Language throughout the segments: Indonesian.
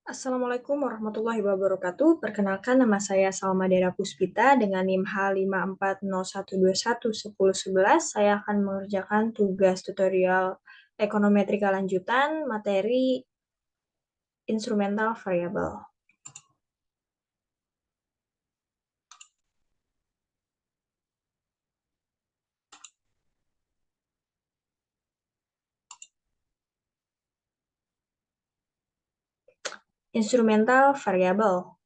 Assalamualaikum warahmatullahi wabarakatuh. Perkenalkan nama saya Salma Dera Puspita dengan NIM H5401211011. Saya akan mengerjakan tugas tutorial ekonometrika lanjutan materi instrumental variable. Instrumental variable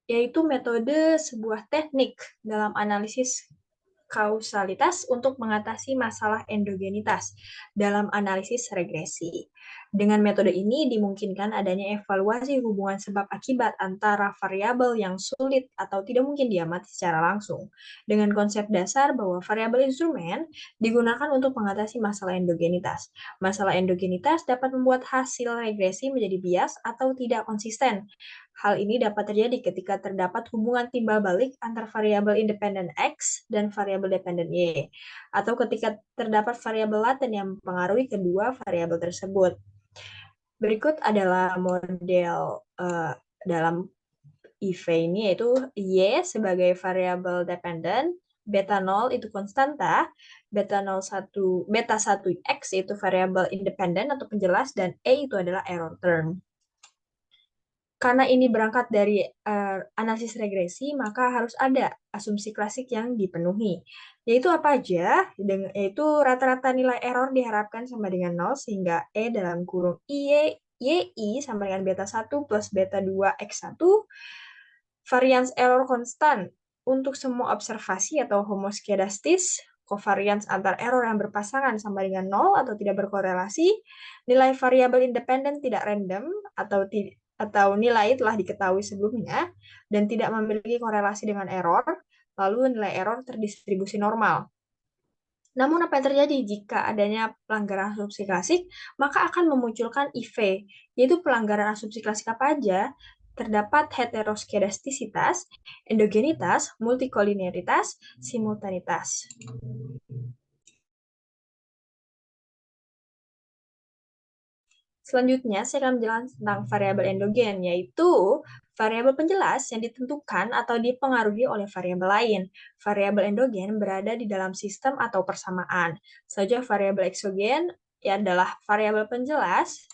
yaitu metode sebuah teknik dalam analisis kausalitas untuk mengatasi masalah endogenitas dalam analisis regresi. Dengan metode ini dimungkinkan adanya evaluasi hubungan sebab akibat antara variabel yang sulit atau tidak mungkin diamati secara langsung, dengan konsep dasar bahwa variabel instrumen digunakan untuk mengatasi masalah endogenitas. Masalah endogenitas dapat membuat hasil regresi menjadi bias atau tidak konsisten. Hal ini dapat terjadi ketika terdapat hubungan timbal balik antar variabel independen X dan variabel dependen Y, atau ketika terdapat variabel laten yang mempengaruhi kedua variabel tersebut. Berikut adalah model dalam IV ini, yaitu Y sebagai variabel dependen, beta 0 itu konstanta, beta 1 X itu variabel independen atau penjelas, dan E itu adalah error term. Karena ini berangkat dari analisis regresi, maka harus ada asumsi klasik yang dipenuhi. Yaitu apa aja? Yaitu rata-rata nilai error diharapkan sama dengan 0, sehingga E dalam kurung YI sama dengan beta 1 plus beta 2 X1, variance error konstan untuk semua observasi atau homoskedastis, covariance antar error yang berpasangan sama dengan 0 atau tidak berkorelasi, nilai variabel independen tidak random atau nilai telah diketahui sebelumnya dan tidak memiliki korelasi dengan error, lalu nilai error terdistribusi normal. Namun apa yang terjadi jika adanya pelanggaran asumsi klasik, maka akan memunculkan IV, yaitu pelanggaran asumsi klasik apa aja? Terdapat heteroskedastisitas, endogenitas, multikolinearitas, simultanitas. Selanjutnya, saya akan menjelaskan tentang variabel endogen, yaitu variabel penjelas yang ditentukan atau dipengaruhi oleh variabel lain. Variabel endogen berada di dalam sistem atau persamaan. Saja variabel eksogen adalah variabel penjelas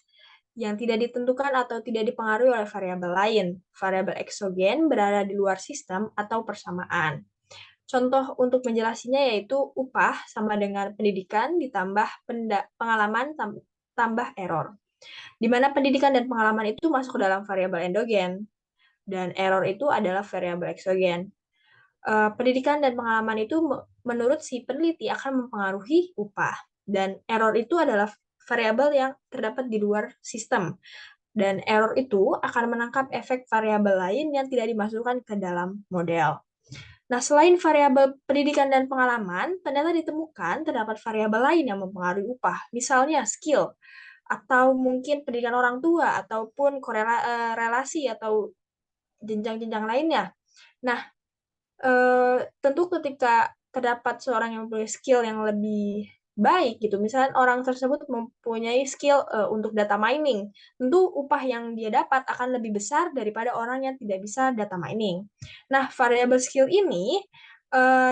yang tidak ditentukan atau tidak dipengaruhi oleh variabel lain. Variabel eksogen berada di luar sistem atau persamaan. Contoh untuk menjelasinya yaitu upah sama dengan pendidikan ditambah pengalaman tambah error, di mana pendidikan dan pengalaman itu masuk ke dalam variabel endogen, dan error itu adalah variabel eksogen. Pendidikan dan pengalaman itu menurut si peneliti akan mempengaruhi upah, dan error itu adalah variabel yang terdapat di luar sistem, dan error itu akan menangkap efek variabel lain yang tidak dimasukkan ke dalam model. Nah, selain variabel pendidikan dan pengalaman, ternyata ditemukan terdapat variabel lain yang mempengaruhi upah, misalnya skill, atau mungkin pendidikan orang tua, ataupun relasi atau jenjang-jenjang lainnya. Nah, tentu ketika terdapat seorang yang mempunyai skill yang lebih baik gitu, misalnya orang tersebut mempunyai skill untuk data mining, tentu upah yang dia dapat akan lebih besar daripada orang yang tidak bisa data mining. Nah, variabel skill ini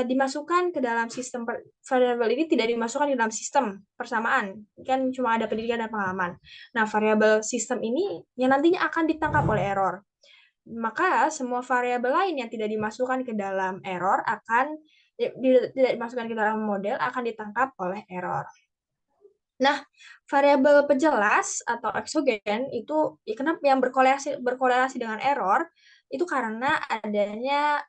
dimasukkan ke dalam sistem variabel ini tidak dimasukkan di dalam sistem persamaan, kan cuma ada pendidikan dan pengalaman. Nah, variabel sistem ini yang nantinya akan ditangkap oleh error. Maka semua variabel lain yang tidak dimasukkan ke dalam error akan tidak dimasukkan ke dalam model akan ditangkap oleh error. Nah, variabel penjelas atau eksogen itu kenapa yang berkorelasi dengan error itu karena adanya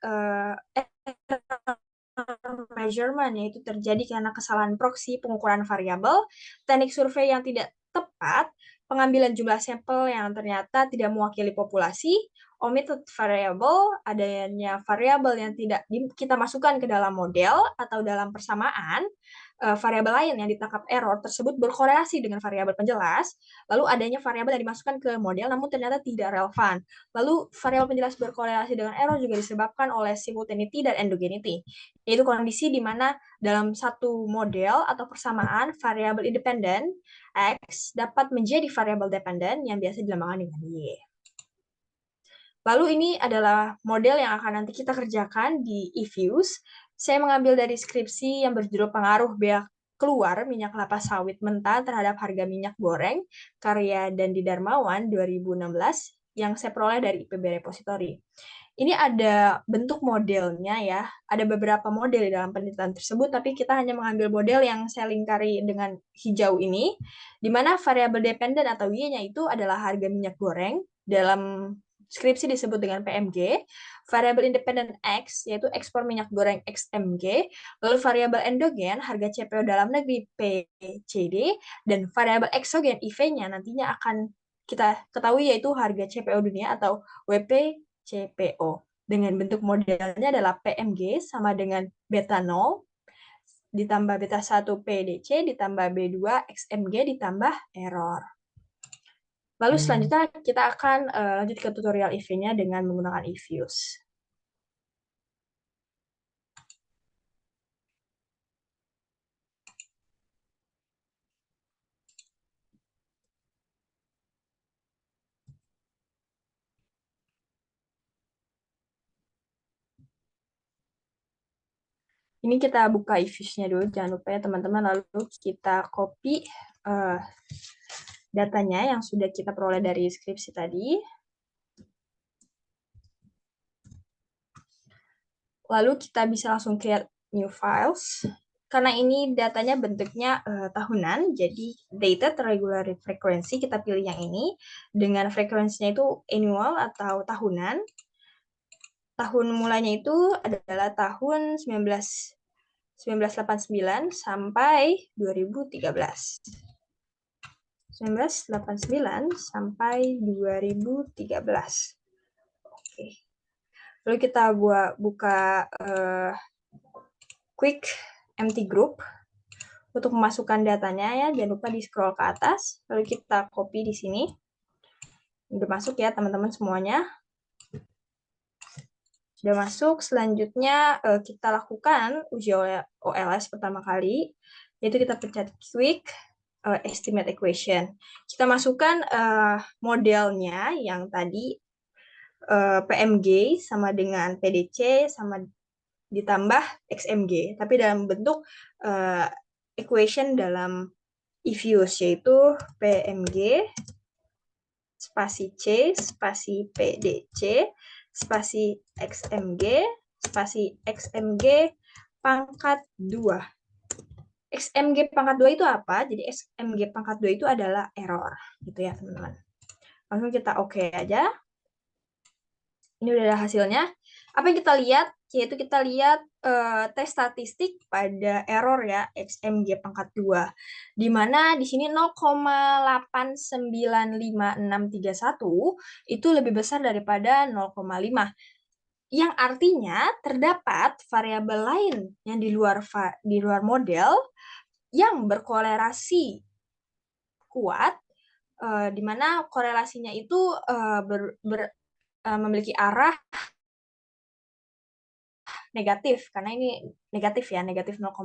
measurement, yaitu terjadi karena kesalahan proksi pengukuran variabel, teknik survei yang tidak tepat, pengambilan jumlah sampel yang ternyata tidak mewakili populasi, Omitted variable, adanya variabel yang tidak kita masukkan ke dalam model atau dalam persamaan, variabel lain yang ditangkap error tersebut berkorelasi dengan variabel penjelas, lalu adanya variabel yang dimasukkan ke model namun ternyata tidak relevan. Lalu variabel penjelas berkorelasi dengan error juga disebabkan oleh simultaneity dan endogeneity, yaitu kondisi di mana dalam satu model atau persamaan variabel independen X dapat menjadi variabel dependen yang biasa dilambangkan dengan Y. Lalu ini adalah model yang akan nanti kita kerjakan di eFuse. Saya mengambil dari skripsi yang berjudul Pengaruh Bea Keluar Minyak Kelapa Sawit Mentah terhadap Harga Minyak Goreng, karya Dandi Darmawan 2016, yang saya peroleh dari IPB Repository. Ini ada bentuk modelnya ya, ada beberapa model di dalam penelitian tersebut, tapi kita hanya mengambil model yang saya lingkari dengan hijau ini, di mana variabel dependen atau Y-nya itu adalah harga minyak goreng, dalam skripsi disebut dengan PMG, variabel independen X, yaitu ekspor minyak goreng XMG, lalu variabel endogen, harga CPO dalam negeri PCD, dan variabel eksogen IV-nya nantinya akan kita ketahui yaitu harga CPO dunia atau WP CPO. Dengan bentuk modelnya adalah PMG sama dengan beta 0 ditambah beta 1 PDC ditambah B2 XMG ditambah error. Lalu selanjutnya kita akan lanjut ke tutorial IV-nya dengan menggunakan eFuse. Ini kita buka eFuse-nya dulu, jangan lupa ya teman-teman. Lalu kita copy datanya yang sudah kita peroleh dari skripsi tadi. Lalu kita bisa langsung create new files. Karena ini datanya bentuknya tahunan, jadi dated regular frequency, kita pilih yang ini. Dengan frekuensinya itu annual atau tahunan. Tahun mulanya itu adalah tahun 1989 sampai 2013. 1989 sampai 2013. Oke. Lalu kita buka quick empty group untuk memasukkan datanya ya. Jangan lupa di scroll ke atas. Lalu kita copy di sini. Udah masuk ya teman-teman semuanya. Sudah masuk. Selanjutnya kita lakukan uji OLS pertama kali. Yaitu kita pencet quick estimate equation. Kita masukkan modelnya yang tadi PMG sama dengan PDC sama ditambah XMG, tapi dalam bentuk equation dalam eFuse, yaitu PMG spasi C spasi PDC spasi XMG pangkat 2. XMG pangkat 2 itu apa? Jadi XMG pangkat 2 itu adalah error, gitu ya teman-teman. Langsung kita oke aja. Ini udah ada hasilnya. Apa yang kita lihat? Yaitu kita lihat tes statistik pada error ya, XMG pangkat 2. Di mana di sini 0,895631 itu lebih besar daripada 0,5. Yang artinya terdapat variabel lain yang di luar model yang berkolerasi kuat, di mana korelasinya itu memiliki arah negatif, karena ini negatif ya, negatif 0,89.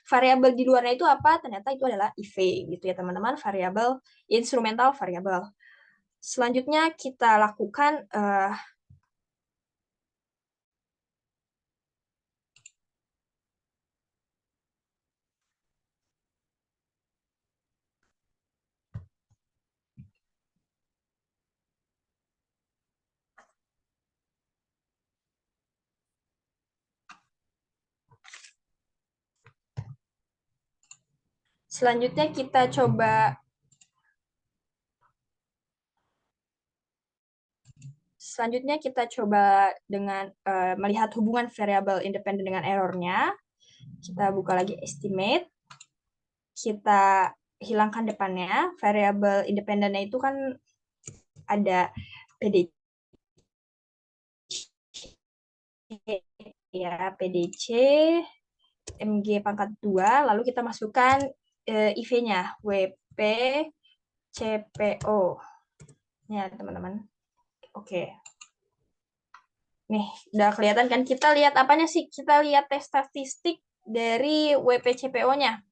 Variabel di luarnya itu apa? Ternyata itu adalah IV, gitu ya teman-teman, variabel instrumental variabel. Selanjutnya kita lakukan coba dengan melihat hubungan variabel independen dengan errornya. Kita buka lagi estimate. Kita hilangkan depannya. Variabel independennya itu kan ada PDC ya, PDC, Mg pangkat 2, lalu kita masukkan IV-nya, WP, CPO. Ya, teman-teman. Oke. Nih, udah kelihatan kan? Kita lihat apanya sih? Kita lihat tes statistik dari WPCPO-nya.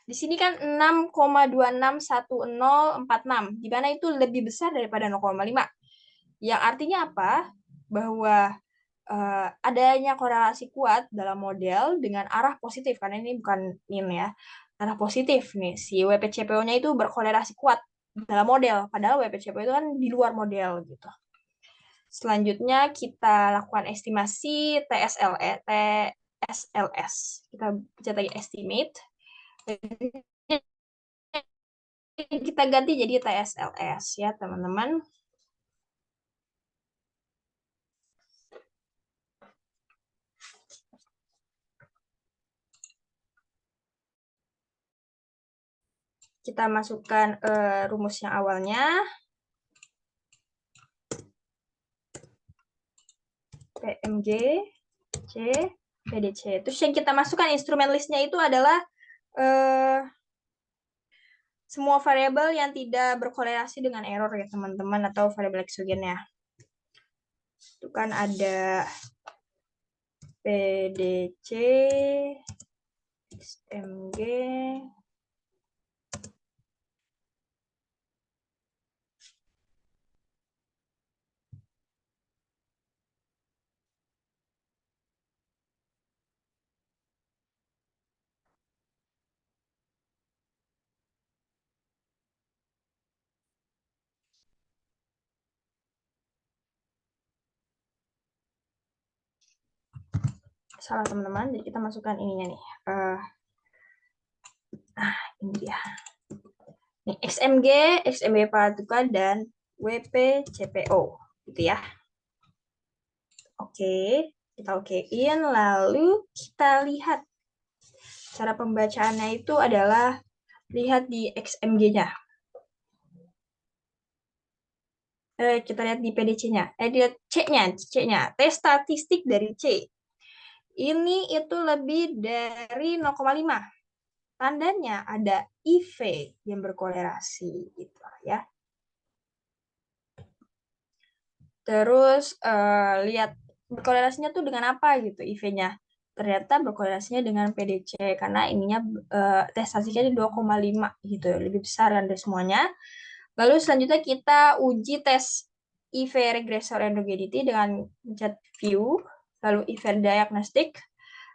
Di sini kan 6,261046, di mana itu lebih besar daripada 0,5. Yang artinya apa? Bahwa adanya korelasi kuat dalam model dengan arah positif, karena ini bukan min ya, arah positif nih. Si WPCPO-nya itu berkorelasi kuat dalam model, padahal WPCPO itu kan di luar model gitu. Selanjutnya kita lakukan estimasi TSLS. Kita catat lagi estimate. Kita ganti jadi TSLS ya, teman-teman. Kita masukkan rumus yang awalnya. PMG, C, PDC. Terus yang kita masukkan instrumen listnya itu adalah semua variabel yang tidak berkorelasi dengan error ya teman-teman, atau variabel eksogennya. Itu kan ada PDC, XMG, salah teman-teman, jadi kita masukkan ininya nih. Ini dia. Nih, XMG, XMG Patuka, dan WPCPO, gitu ya. Oke, kita okein, lalu kita lihat. Cara pembacaannya itu adalah lihat di XMG-nya. Kita lihat di PDC-nya. Lihat C-nya. Tes statistik dari C. Ini itu lebih dari 0,5. Tandanya ada IV yang berkorelasi gitu ya. Terus lihat berkorelasinya tuh dengan apa gitu IV-nya. Ternyata berkorelasinya dengan PDC karena ininya tes statistiknya 2,5 gitu, lebih besar kan dari semuanya. Lalu selanjutnya kita uji tes IV regressor endogenity dengan mencet view, lalu IV diagnostic,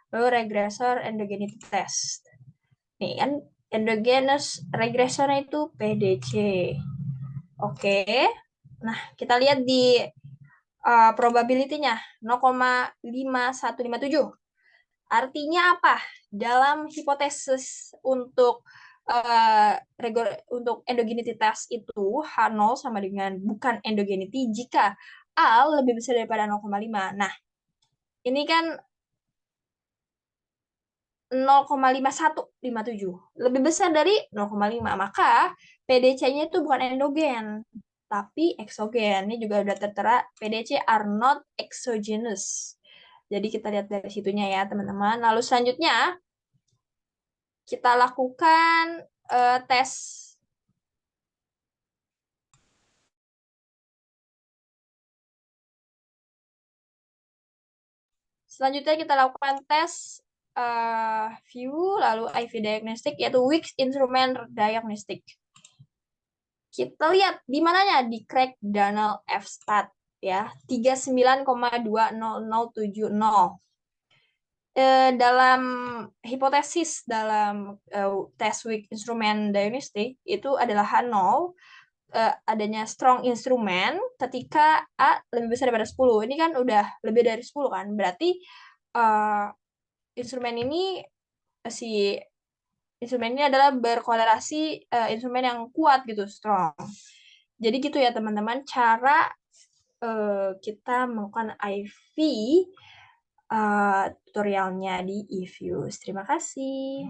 lalu regressor endogenity test. Nih kan endogenous regressornya itu PDC. Oke. Nah, kita lihat di probability-nya 0,5157. Artinya apa? Dalam hipotesis untuk endogenitas itu H0 sama dengan bukan endogenity jika A lebih besar daripada 0,5. Nah, ini kan 0,5157. Lebih besar dari 0,5. Maka PDC-nya itu bukan endogen, tapi eksogen. Ini juga udah tertera PDC are not exogenous. Jadi kita lihat dari situnya ya, teman-teman. Lalu selanjutnya kita lakukan tes selanjutnya kita lakukan tes view lalu IV diagnostic, yaitu Weak Instrument Diagnostic. Kita lihat di mananya, di Craig Daniel F-stat ya, 39,20070. Dalam hipotesis dalam tes Weak Instrument Diagnostic itu adalah H0, adanya strong instrument ketika A lebih besar daripada 10. Ini kan udah lebih dari 10 kan. Berarti instrumen ini si instrumen ini adalah berkorelasi instrumen yang kuat gitu, strong. Jadi gitu ya teman-teman, cara kita melakukan IV tutorialnya di eViews. Terima kasih.